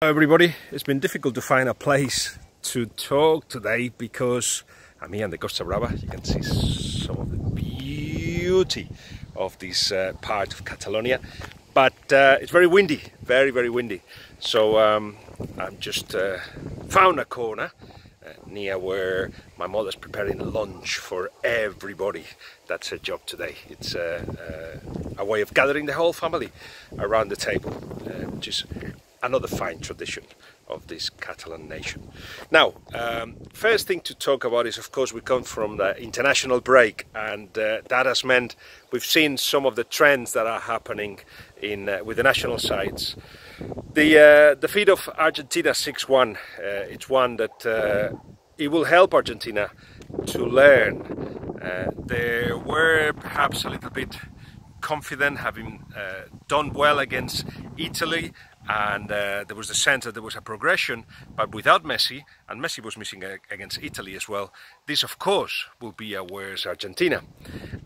Hello everybody, it's been difficult to find a place to talk today because I'm here in the Costa Brava. You can see some of the beauty of this part of Catalonia, but it's very windy, very windy. So I'm just found a corner near where my mother's preparing lunch for everybody. That's her job today. It's a way of gathering the whole family around the table, which is another fine tradition of this Catalan nation. Now, first thing to talk about is, of course, we come from the international break, and that has meant we've seen some of the trends that are happening in with the national sides. The defeat of Argentina 6-1, it's one that it will help Argentina to learn. They were perhaps a little bit confident, having done well against Italy, and there was the sense that there was a progression, but without Messi, and Messi was missing against Italy as well, this of course will be a worse Argentina.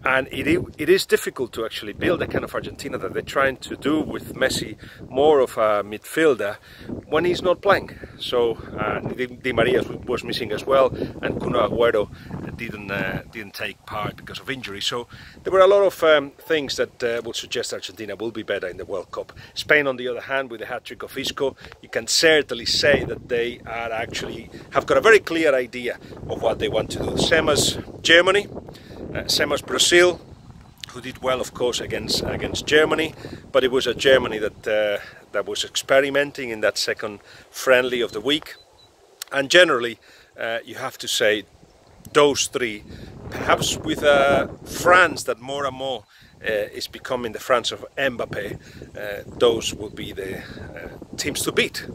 And it is difficult to actually build a kind of Argentina that they're trying to do with Messi, more of a midfielder, when he's not playing. So Di Maria was missing as well, and Kun Agüero didn't take part because of injury. So there were a lot of things that would suggest Argentina will be better in the World Cup. Spain, on the other hand, with the hat-trick of Isco, you can certainly say that they are have got a very clear idea of what they want to do. Same as Germany, same as Brazil, who did well, of course, against Germany, but it was a Germany that was experimenting in that second friendly of the week. And generally, you have to say those three, perhaps with France that more and more is becoming the France of Mbappe, those will be the teams to beat.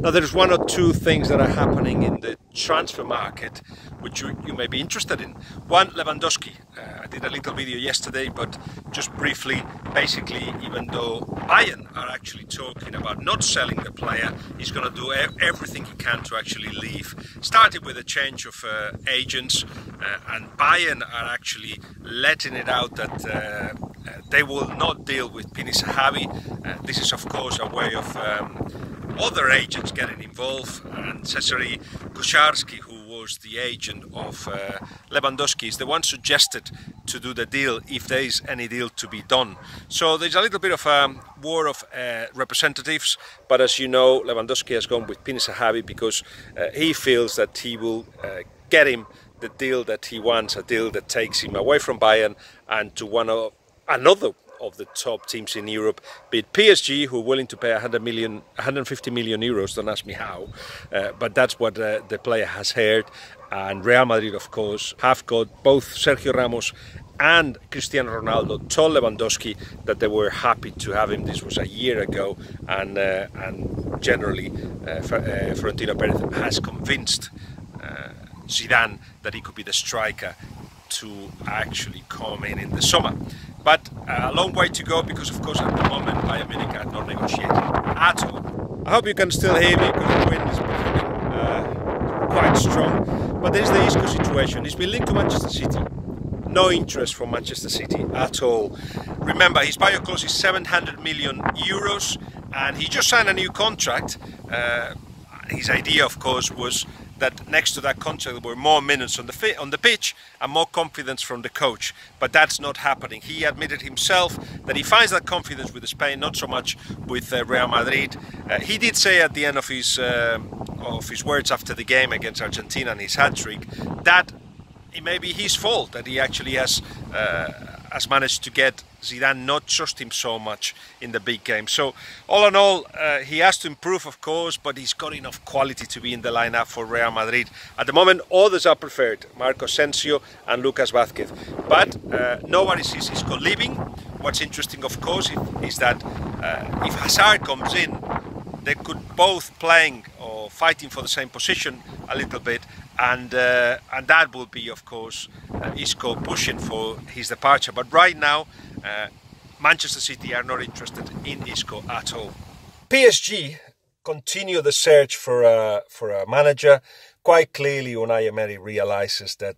Now, there's one or two things that are happening in the transfer market which you may be interested in. One, Lewandowski. I did a little video yesterday, but just briefly, basically, even though Bayern are actually talking about not selling the player, he's going to do everything he can to actually leave. Started with a change of agents, and Bayern are actually letting it out that they will not deal with Pini Zahavi. This is, of course, a way of other agents getting involved, and Cesare Kucharski, who was the agent of Lewandowski, is the one suggested to do the deal if there is any deal to be done. So there's a little bit of a war of representatives, but as you know, Lewandowski has gone with Pini Zahavi because he feels that he will get him the deal that he wants, a deal that takes him away from Bayern and to another of the top teams in Europe, be it PSG, who are willing to pay 150 million euros, don't ask me how, but that's what the player has heard. And Real Madrid, of course, have got both Sergio Ramos and Cristiano Ronaldo told Lewandowski that they were happy to have him. This was a year ago, and generally Florentino Perez has convinced Zidane that he could be the striker to actually come in the summer. But a long way to go because, of course, at the moment Bayern Munich are not negotiating at all. I hope you can still hear me because the wind is becoming quite strong. But there's the Isco situation. He's been linked to Manchester City. No interest from Manchester City at all. Remember, his buyout clause is 700 million euros, and he just signed a new contract. His idea, of course, was that next to that contract there were more minutes on the pitch and more confidence from the coach, but that's not happening. He admitted himself that he finds that confidence with Spain, not so much with Real Madrid. He did say at the end of his words after the game against Argentina and his hat-trick that it may be his fault that he actually has managed to get Zidane not trust him so much in the big game. So all in all, he has to improve, of course, but he's got enough quality to be in the lineup for Real Madrid. At the moment, others are preferred, Marco Asensio and Lucas Vázquez. But nobody sees Isco leaving. What's interesting, of course, is that if Hazard comes in, they could both playing or fighting for the same position a little bit, and that will be, of course, Isco pushing for his departure. But right now, Manchester City are not interested in Isco at all. PSG continue the search for a manager. Quite clearly, Unai Emery realizes that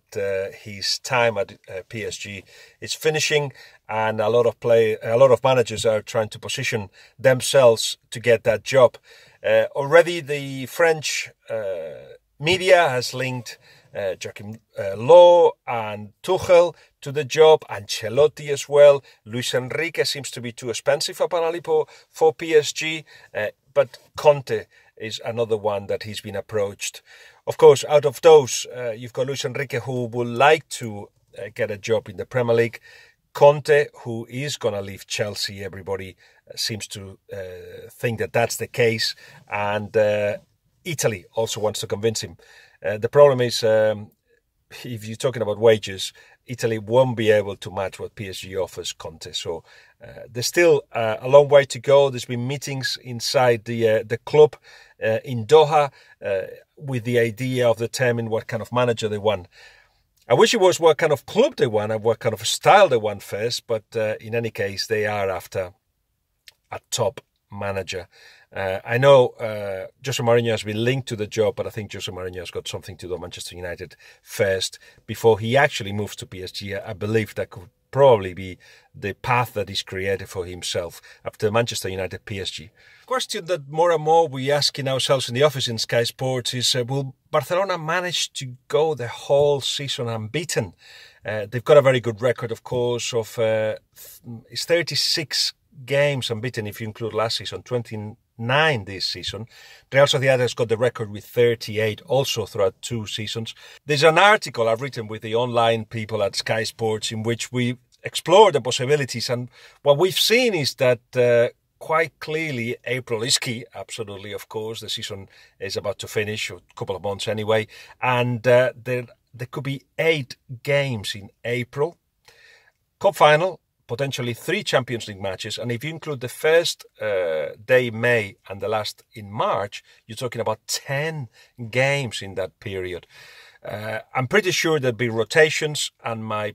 his time at PSG is finishing, and a lot of managers are trying to position themselves to get that job. Already the French media has linked Joachim Löw and Tuchel to the job, Ancelotti as well. Luis Enrique seems to be too expensive apparently for PSG, but Conte is another one that he's been approached. Of course, out of those, you've got Luis Enrique, who would like to get a job in the Premier League. Conte, who is going to leave Chelsea. Everybody seems to think that that's the case. And Italy also wants to convince him. The problem is, if you're talking about wages, Italy won't be able to match what PSG offers Conte. So there's still a long way to go. There's been meetings inside the club in Doha with the idea of determining what kind of manager they want. I wish it was what kind of club they want and what kind of style they want first, but in any case, they are after a top manager. I know Jose Mourinho has been linked to the job, but I think Jose Mourinho has got something to do at Manchester United first before he actually moves to PSG. I believe that could probably be the path that he's created for himself after Manchester United PSG. Question that more and more we're asking ourselves in the office in Sky Sports is, will Barcelona manage to go the whole season unbeaten? They've got a very good record, of course, of it's 36 games unbeaten if you include last season, 29 this season. Real Sociedad has got the record with 38 also throughout 2 seasons. There's an article I've written with the online people at Sky Sports in which we explore the possibilities, and what we've seen is that quite clearly April is key. Absolutely, of course, the season is about to finish, a couple of months anyway, and there could be 8 games in April, cup final, potentially 3 Champions League matches, and if you include the first day in May and the last in March, you're talking about 10 games in that period. I'm pretty sure there'll be rotations, and my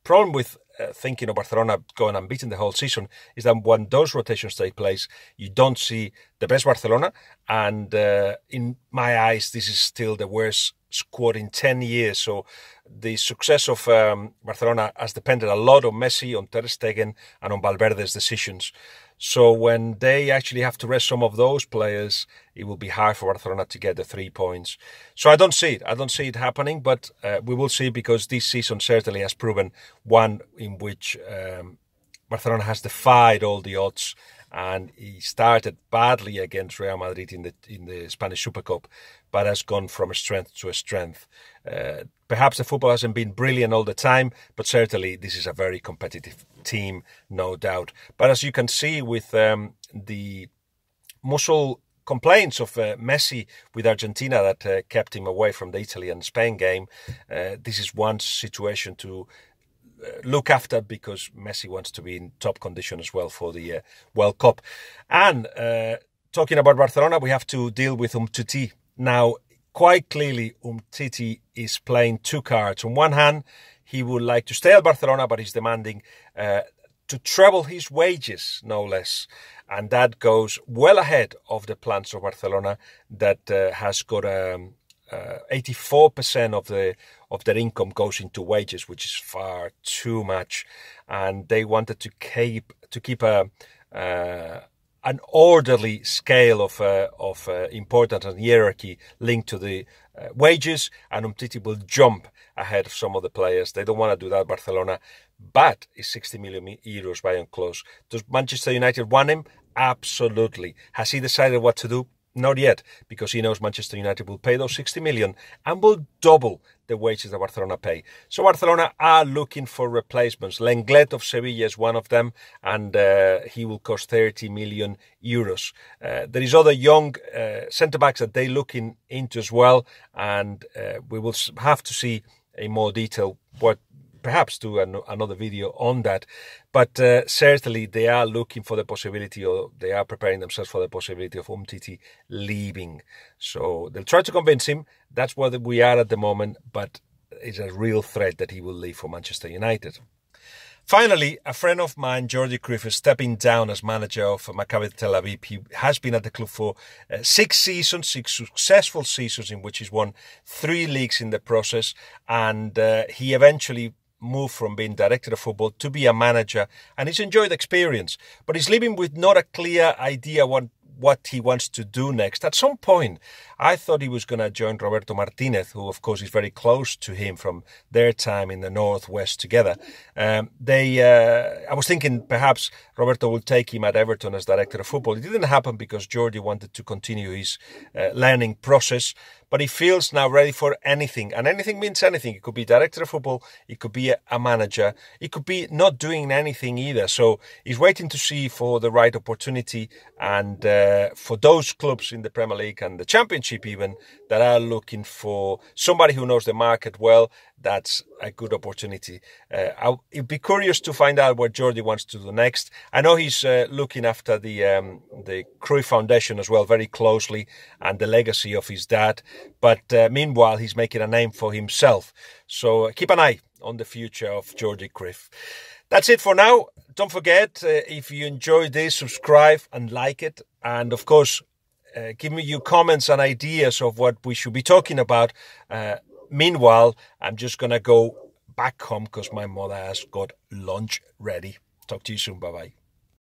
problem with thinking of Barcelona going unbeaten the whole season is that when those rotations take place, you don't see the best Barcelona, and in my eyes, this is still the worst squad in 10 years. So the success of Barcelona has depended a lot on Messi, on Ter Stegen, and on Valverde's decisions. So when they actually have to rest some of those players, it will be hard for Barcelona to get the 3 points. So I don't see it. I don't see it happening, but we will see, because this season certainly has proven one in which Barcelona has defied all the odds, and he started badly against Real Madrid in the Spanish Super Cup, but has gone from a strength to a strength. Perhaps the football hasn't been brilliant all the time, but certainly this is a very competitive team, no doubt. But as you can see with the muscle complaints of Messi with Argentina that kept him away from the Italy and Spain game, this is one situation to look after, because Messi wants to be in top condition as well for the World Cup. And talking about Barcelona, we have to deal with Umtiti. Now, quite clearly, Umtiti is playing 2 cards. On one hand, he would like to stay at Barcelona, but he's demanding to treble his wages, no less. And that goes well ahead of the plans of Barcelona, that has got 84% of their income goes into wages, which is far too much. And they wanted to keep an orderly scale of importance and hierarchy linked to the wages, and Umtiti will jump ahead of some of the players. They don't want to do that, Barcelona, but is 60 million euros buy-on clause. Does Manchester United want him? Absolutely. Has he decided what to do? Not yet, because he knows Manchester United will pay those 60 million and will double the wages that Barcelona pay. So Barcelona are looking for replacements. Lenglet of Sevilla is one of them, and he will cost 30 million euros. There is other young centre-backs that they're looking into as well, and we will have to see in more detail what, perhaps do another video on that. But certainly they are looking for the possibility, or they are preparing themselves for the possibility of Umtiti leaving. So they'll try to convince him. That's where we are at the moment, but it's a real threat that he will leave for Manchester United. Finally, a friend of mine, Jordi Cruyff, is stepping down as manager of Maccabi Tel Aviv. He has been at the club for 6 seasons, 6 successful seasons in which he's won 3 leagues in the process, and he eventually moved from being director of football to be a manager, and he's enjoyed the experience, but he's leaving with not a clear idea what what he wants to do next. At some point, I thought he was going to join Roberto Martinez, who, of course, is very close to him from their time in the Northwest together. I was thinking perhaps Roberto will take him at Everton as director of football. It didn't happen because Jordi wanted to continue his learning process, but he feels now ready for anything. And anything means anything. It could be director of football, it could be a manager, it could be not doing anything either. So he's waiting to see for the right opportunity, and for those clubs in the Premier League and the Championship even that are looking for somebody who knows the market well, that's a good opportunity. I'll be curious to find out what Jordi wants to do next. I know he's looking after the Cruyff Foundation as well very closely, and the legacy of his dad. But meanwhile, he's making a name for himself. So keep an eye on the future of Jordi Cruyff. That's it for now. Don't forget, if you enjoyed this, subscribe and like it. And of course, give me your comments and ideas of what we should be talking about. Meanwhile, I'm just going to go back home because my mother has got lunch ready. Talk to you soon. Bye-bye.